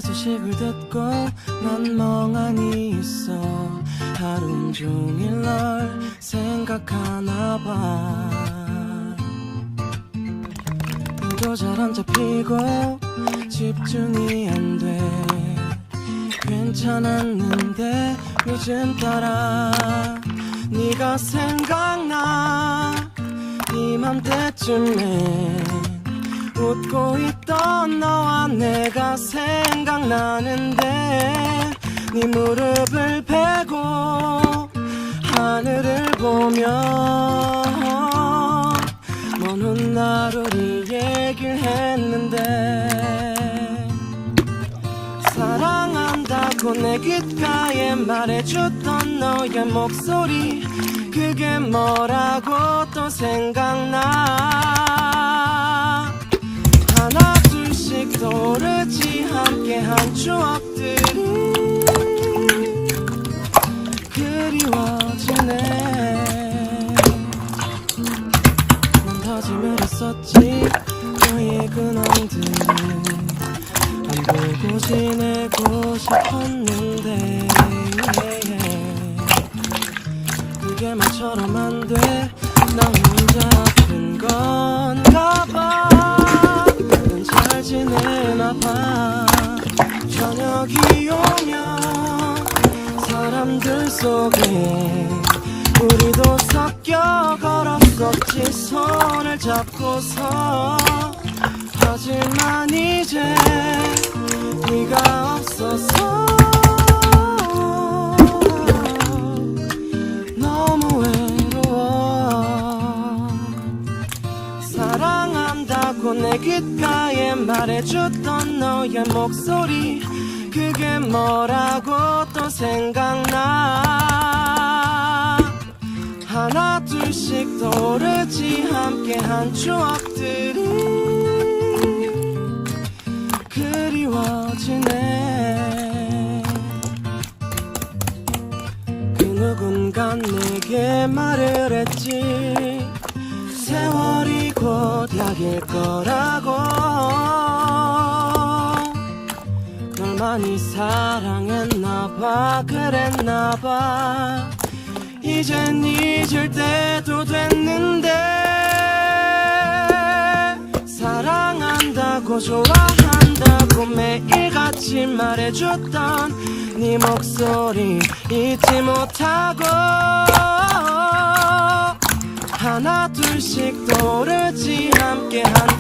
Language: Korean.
소식을 듣고 난 멍하니 있어. 하루 종일 널 생각하나 봐. 일도 잘 안 잡히고 집중이 안 돼. 괜찮았는데 요즘 따라 네가 생각나. 이맘때쯤에 웃고 있던 너와 내가 생각나는데 네 무릎을 베고 하늘을 보며 먼 훗날을 얘기를 했는데 사랑한다고 내 귓가에 말해줬던 너의 목소리 그게 뭐라고 또 생각나. 하나 둘씩 떠오르지 함께한 추억들이 그리워지네. 난 다짐을 했었지 너의 근황들은 안 보고 지내고 싶었는데 그게 말처럼 안 돼. 나 혼자 아픈 건가 봐. 넌 잘 지내나 봐. 저녁이 오면 사람들 속에 우리도 섞여 걸었었지 손을 잡고서. 하지만 이제 네가 없어서 너무 외로워. 사랑한다고 내 귓가에 말해줬던 너의 목소리 그게 뭐라고 또 생각나. 하나 둘씩 떠오르지 함께한 추억들이 그리워지네. 그 누군가 내게 말을 했지. 세월이 곧 약일 거라고. 널 많이 사랑했나봐. 그랬나봐. 이젠 잊을 때도 됐는데 사랑한다고 좋아한다고 매일같이 말해줬던 네 목소리 잊지 못하고 하나 둘씩 떠오르지 함께한